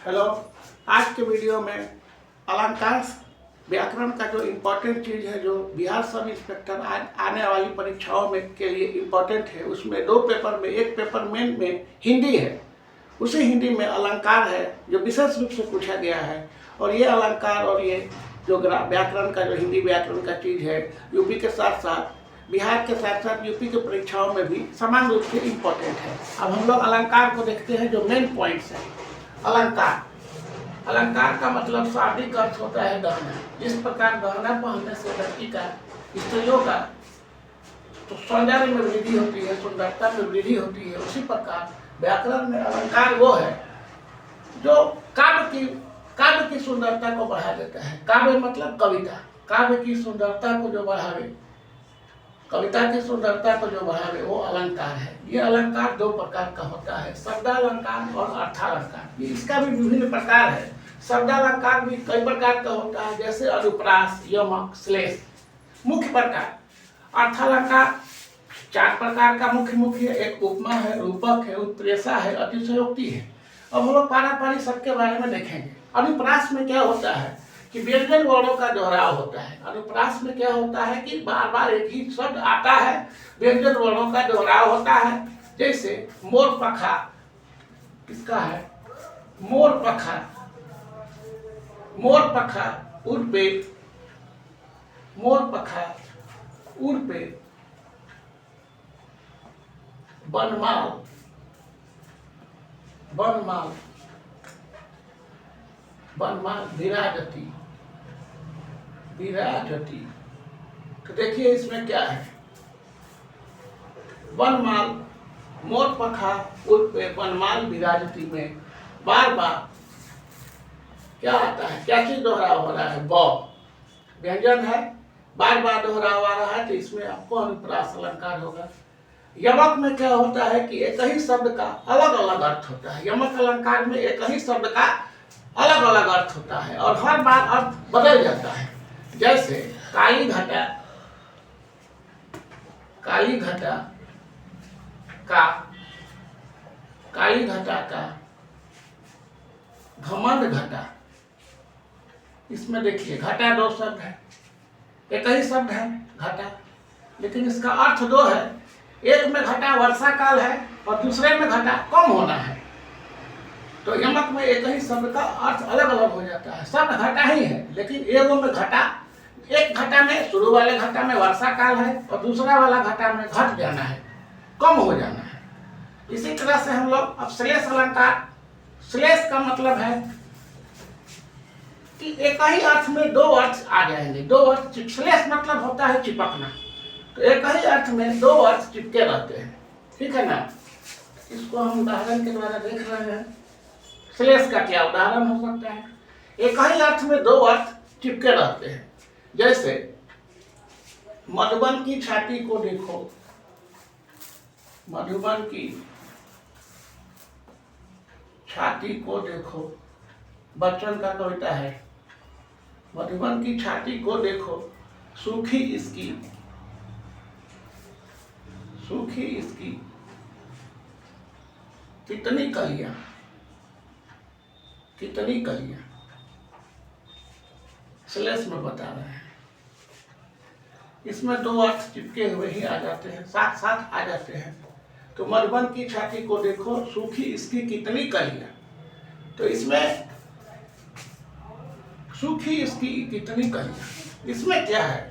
Hello. आज के video में अलंकार व्याकरण का जो इम्पोर्टेंट चीज़ है, जो बिहार सब इंस्पेक्टर आने वाली परीक्षाओं में के लिए इम्पोर्टेंट है, उसमें दो पेपर में, एक पेपर मेन में हिंदी है, उसी हिंदी में अलंकार है जो विशेष रूप से पूछा गया है। और ये अलंकार और ये जो व्याकरण का जो हिंदी व्याकरण का चीज़ है, यूपी के साथ साथ बिहार के साथ साथ यूपी के परीक्षाओं में भी समान रूप से इम्पोर्टेंट है। अब हम लोग अलंकार को देखते हैं, जो मेन पॉइंट्स है। अलंकार का मतलब शाब्दिक अर्थ होता है गहना। जिस प्रकार गहना पहनने से लड़की का, स्त्रियों का तो सौंदर्य में वृद्धि होती है, सुंदरता में वृद्धि होती है, उसी प्रकार व्याकरण में अलंकार वो है जो काव्य की सुंदरता को बढ़ा देता है। काव्य मतलब कविता, काव्य की सुंदरता को जो बढ़ावे, कविता की सुंदरता को जो बढ़ावे, वो अलंकार है। ये अलंकार दो प्रकार का होता है, शब्दालंकार और अर्थालंकार। इसका भी विभिन्न प्रकार है। शब्दालंकार भी कई प्रकार का होता है, जैसे अनुप्रास, यमक, श्लेष मुख्य प्रकार। अर्थालंकार चार प्रकार का मुख्य है। एक उपमा है, रूपक है, उत्प्रेक्षा है, अतिशयोक्ति है। अब हम लोग पारापारी सबके बारे में देखेंगे। अनुप्रास में क्या होता है कि व्यंजन वर्णों का दोहराव होता है। अनुप्रास में क्या होता है कि बार बार एक ही शब्द आता है, व्यंजन वर्णों का दोहराव होता है। जैसे मोर पखा, किसका है? मोर पखा, मोर पखा उड़ पे, मोर पखा उड़ पे, बनमाल, बनमाल, बनमाल विराजती, विराजती। तो देखिए इसमें क्या है, बनमाल, मोर पखा उड़ पे, बनमाल विराजती में बार बार क्या आता है, क्या चीज दोहराव हो रहा है? ब व्यंजन है, बार बार दोहराव आ रहा है, तो इसमें आपको अनुप्रास अलंकार होगा। यमक में क्या होता है कि एक ही शब्द का अलग अलग अर्थ होता है। यमक अलंकार में एक ही शब्द का अलग अलग अर्थ होता है और हर बार अर्थ बदल जाता है। जैसे काली घटा, काली घटा का, काली घटा का घमंड घटा। इसमें देखिए घटा दो शब्द है, एक ही शब्द है घटा, लेकिन इसका अर्थ दो है। एक में घटा वर्षा काल है और दूसरे में घटा कम होना है। तो यमक में एक ही शब्द का अर्थ अलग अलग हो जाता है। शब्द घटा ही है, लेकिन एगो में घटा, एक घटा में, शुरू वाले घटा में वर्षा काल है और दूसरा वाला घटा में घट जाना है, कम हो जाना है। इसी तरह से हम लोग अब श्लेष अलंकार, श्लेष का मतलब है कि एक ही अर्थ में दो अर्थ आ जाएंगे, दो अर्थ। श्लेष मतलब होता है चिपकना, तो एक ही अर्थ में दो अर्थ चिपके रहते हैं, ठीक है ना। इसको हम उदाहरण के द्वारा देख रहे हैं। श्लेष का क्या उदाहरण हो सकता है? एक ही अर्थ में दो अर्थ चिपके रहते हैं। जैसे मधुबन की छाती को देखो, मधुबन की छाती को देखो, बच्चन का कविता है। मधुबन की छाती को देखो, सूखी इसकी, सूखी इसकी कितनी कलियां, कितनी कलियां। श्लेष में बता रहे हैं। इसमें दो अर्थ चिपके हुए ही आ जाते हैं, साथ साथ आ जाते हैं। तो मधुबन की छाती को देखो, सूखी इसकी कितनी कलियां। तो इसमें सूखी इसकी कितनी कलियां, इसमें क्या है?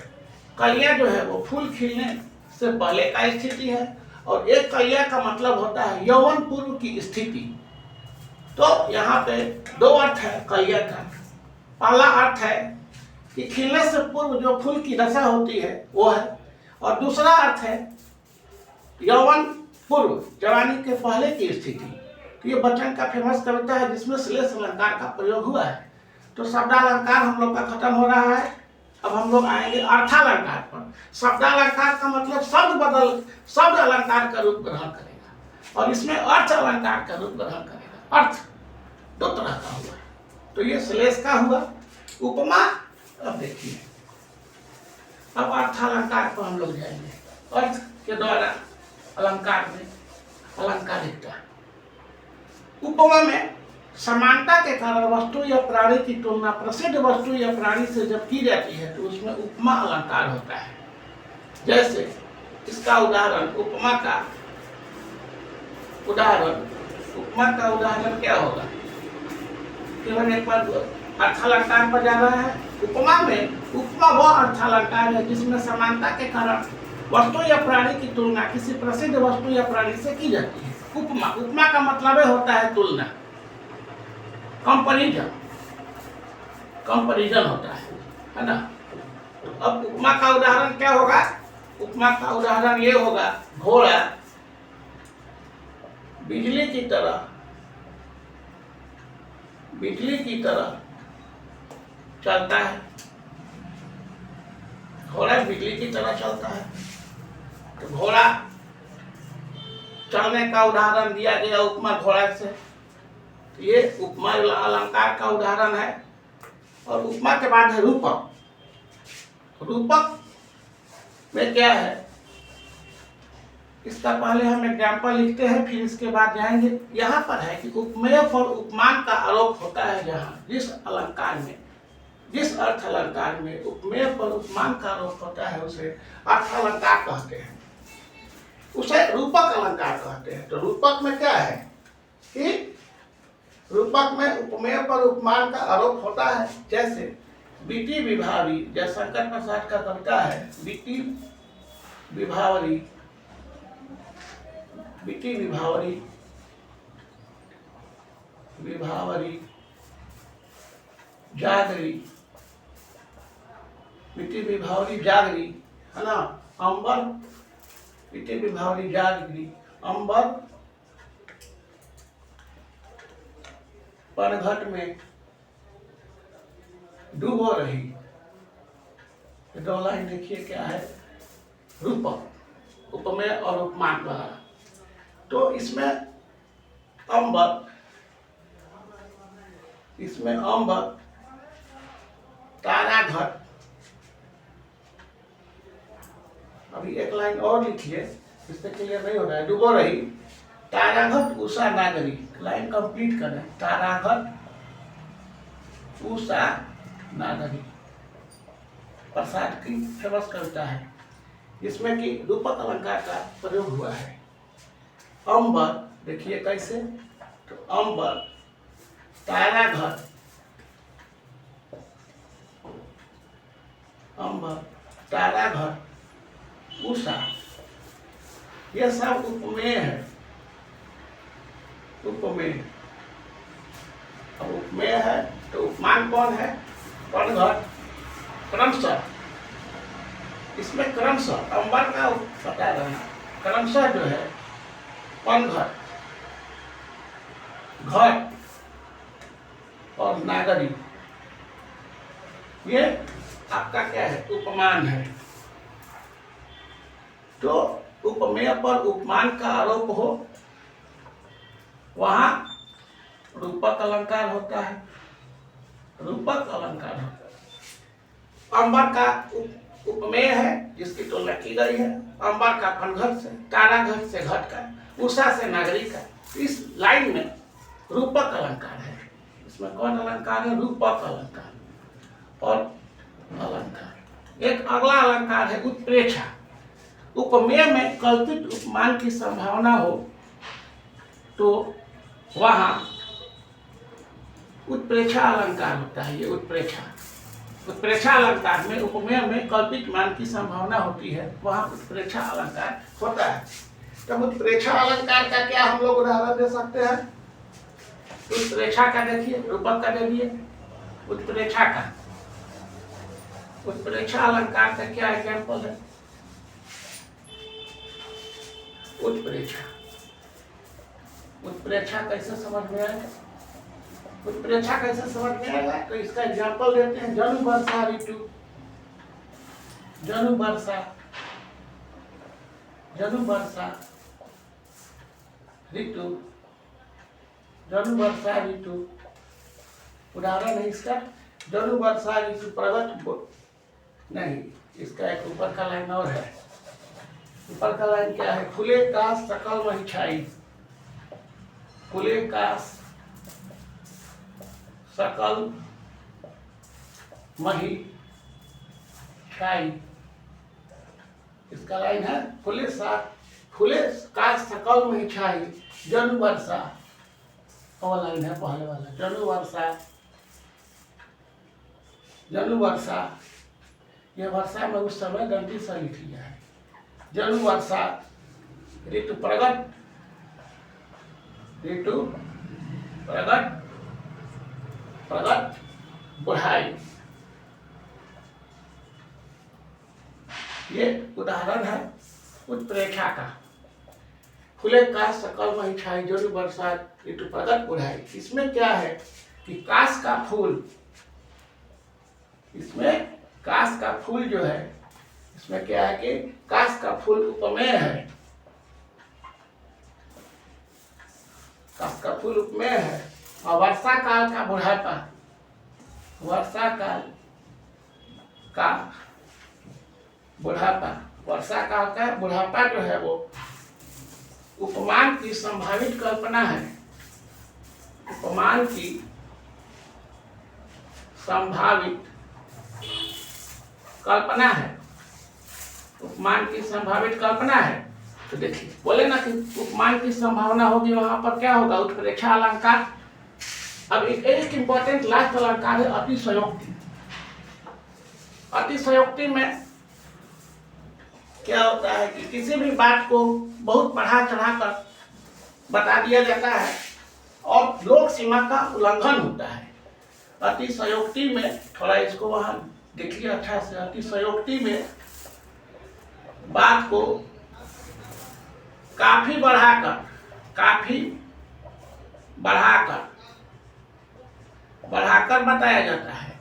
कलियां जो है वो फूल खिलने से पहले का स्थिति है, और एक कलिया का मतलब होता है यौवन पूर्व की स्थिति। तो यहाँ पे दो अर्थ है कलिया का। पहला अर्थ है कि खिलने से पूर्व जो फूल की दशा होती है वो है, और दूसरा अर्थ है यौवन पूर्व, जवानी के पहले की स्थिति। तो ये बच्चन का फेमस कविता है जिसमें श्लेष अलंकार का प्रयोग हुआ है। तो शब्दालंकार हम लोग का खत्म हो रहा है। अब हम लोग आएंगे अर्थालंकार पर। शब्दालंकार का मतलब शब्द अलंकार का रूप ग्रहण करेगा, और इसमें अर्थ अलंकार का रूप ग्रहण करेगा। अर्थ दो तरह का हुआ, तो ये श्लेष का हुआ। उपमा, अब देखिए, अब अर्थालंकार पर हम लोग जाएंगे। अर्थ के द्वारा अलंकार में अलंकारिकता। उपमा में समानता के कारण वस्तु या प्राणी की तुलना प्रसिद्ध वस्तु या प्राणी से जब की जाती है तो उसमें उपमा अलंकार होता है। जैसे इसका उदाहरण उपमा का उदाहरण क्या होगा? केवल एक बार अर्थालंकार पर जाना है। उपमा वह अर्थालंकार है जिसमें समानता के कारण वस्तु या प्राणी की तुलना किसी प्रसिद्ध वस्तु या प्राणी से की जाती है। उपमा का मतलब होता है तुलना, कंपैरिजन होता है ना। तो अब उपमा का उदाहरण क्या होगा? उपमा का उदाहरण ये होगा, घोड़ा बिजली की तरह चलता है। घोड़ा बिजली की तरह चलता है। तो घोड़ा चलने का उदाहरण दिया गया उपमा घोड़ा से। तो ये उपमा अलंकार का उदाहरण है। और उपमा के बाद है रूपक। रूपक में क्या है? इसका पहले हम एग्जाम्पल लिखते हैं, फिर इसके बाद जाएंगे। यहाँ पर है कि उपमेय पर उपमान का आरोप होता है। जहाँ जिस अर्थ अलंकार में उपमेय पर उपमान का आरोप होता है उसे अर्थ अलंकार कहते हैं, उसे रूपक अलंकार कहते हैं। तो रूपक में क्या है कि रूपक में उपमेय पर उपमान का आरोप होता है। जैसे बीटी विभावरी, जयशंकर प्रसाद का कविता है, बीटी विभावरी जागरी, है ना। अंबर बीटी विभावरी जागरी, अंबर पनघट में डूबो रही। दो लाइन देखिए क्या है, रूपक, उपमेय और उपमान वाला। तो इसमें अंबर तारा घट। अभी एक लाइन और लिखिए, इससे क्लियर नहीं हो रहा है। डूबो रही ताराघट उषा नागरी, लाइन कंप्लीट करें। ताराघट उषा नागरी प्रसाद की फेमस कविता है, जिसमें कि रूपक अलंकार का प्रयोग हुआ है। अंबर देखिए कैसे, तो अंबर ताराघट, उषा, यह सब उपमेय है। अब उपमेय है तो उपमान कौन है? पनघट। क्रमशः, इसमें क्रमशः अंबर का पता रहना, क्रमशः जो है पनघट, घट और नागरी, ये आपका क्या है? उपमान है। तो उपमेय पर उपमान का आरोप हो वहां रूपक अलंकार होता है। अंबर का उपमेय है जिसकी तुलना की गई है। अंबर का पनघट से, ताराघट से घट का, उषा से नागरी का। इस लाइन में रूपक अलंकार है। इसमें कौन अलंकार है? रूपक अलंकार और अलंकार। एक अगला अलंकार है उत्प्रेक्षा। उपमेय में कल्पित उपमान की संभावना हो तो वहां उत्प्रेक्षा अलंकार होता है। ये उत्प्रेक्षा अलंकार में उपमेय में कल्पित मान की संभावना होती है, वहां उत्प्रेक्षा अलंकार होता है। तब उत्प्रेक्षा अलंकार का क्या हम लोग उदाहरण दे सकते हैं? उत्प्रेक्षा का देखिए, रूपक का देखिए, उत्प्रेक्षा अलंकार का क्या एग्जाम्पल है? उत्प्रेक्षा कैसे समझ में आएगा? तो इसका एग्जाम्पल देते हैं। जनु वर्षा ऋतु, उदाहरण है इसका। जनु वर्षा ऋतु प्रगट नहीं, इसका एक ऊपर का लाइन और है। ऊपर का लाइन क्या है? फूले काश सकल मही छाई, फूले काश सकल मही छाई। इसका लाइन है फूले का सकल मही छाई जनु वर्षा। और लाइन है पहले वाला जनु वर्षा। यह वर्षा में उस समय गलती से लिख लिया है। जनु वर्षा ऋतु प्रगट बुढ़ाई। ये उदाहरण है उत्प्रेक्षा का। फूले का सकल मही छाई जनु वर्षा ऋतु प्रगट बुढ़ाई। इसमें क्या है कि काश का फूल, इसमें काश का फूल जो है, इसमें क्या है कि काश का फूल उपमेय है। काश का फूल उपमेय है। और वर्षा काल का बुढ़ापा, वर्षा काल का बुढ़ापा, वर्षा काल का बुढ़ापा जो है वो उपमान की संभावित कल्पना है। उपमान की संभावित कल्पना है। उपमान की संभावित कल्पना है। तो देखिए बोले ना कि उपमान की संभावना होगी, वहां पर क्या होगा, उत्प्रेक्षा अलंकार। अब एक इंपॉर्टेंट लास्ट अलंकार है अतिशयोक्ति। अतिशयोक्ति में क्या होता है कि किसी भी बात को बहुत बढ़ा चढ़ा कर बता दिया जाता है और लोक सीमा का उल्लंघन होता है। अतिशयोक्ति में थोड़ा इसको वहां देखिए अच्छा से। अतिशयोक्ति में बात को काफी बढ़ाकर बताया जाता है।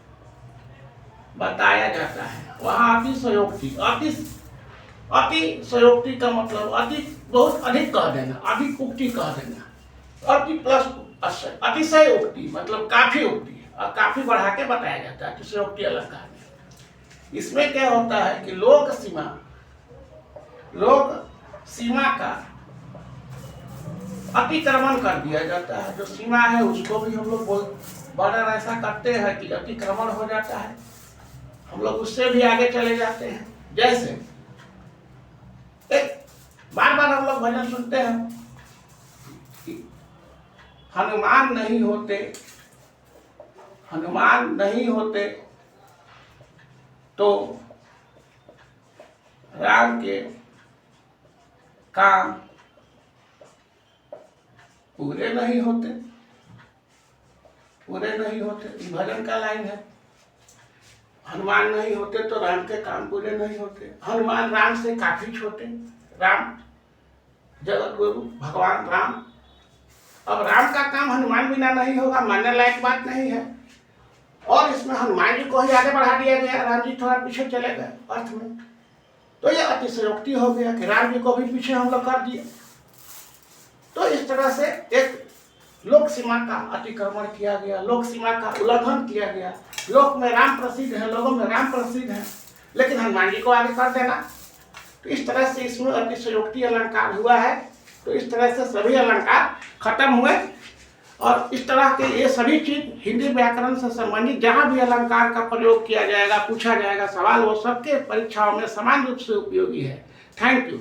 वहां अतिशयोक्ति का मतलब बहुत अधिक कह देना, अधिक उक्ति कह देना। अति प्लस अतिशयोक्ति मतलब काफी उक्ति और काफी बढ़ा के बताया जाता है अतिशयोक्ति अलंकार में। इसमें क्या होता है कि लोक सीमा का अतिक्रमण कर दिया जाता है। जो सीमा है उसको भी हम लोग बॉर्डर ऐसा करते हैं कि अतिक्रमण हो जाता है, हम लोग उससे भी आगे चले जाते हैं। जैसे एक बार बार हम लोग भजन सुनते हैं कि हनुमान नहीं होते तो राम के काम पूरे नहीं होते। इस भजन का लाइन है। हनुमान नहीं होते तो राम के काम पूरे नहीं होते। हनुमान राम से काफी छोटे। राम जगत गुरु भगवान राम। अब राम का काम हनुमान बिना नहीं होगा, मानने लायक बात नहीं है। और इसमें हनुमान जी को ही आगे बढ़ा दिया गया, राम जी थोड़ा पीछे चले गए अर्थ में। तो ये अतिशयोक्ति हो गया कि राम जी को भी पीछे हम लोग कर दिए। तो इस तरह से एक लोक सीमा का अतिक्रमण किया गया, लोक सीमा का उल्लंघन किया गया। लोक में राम प्रसिद्ध है, लोगों में राम प्रसिद्ध है, लेकिन हनुमान जी को आगे कर देना। तो इस तरह से इसमें अतिशयोक्ति अलंकार हुआ है। तो इस तरह से सभी अलंकार खत्म हुए। और इस तरह के ये सभी चीज हिंदी व्याकरण से संबंधित जहाँ भी अलंकार का प्रयोग किया जाएगा, पूछा जाएगा सवाल, वो सबके परीक्षाओं में समान रूप से उपयोगी है। Thank you.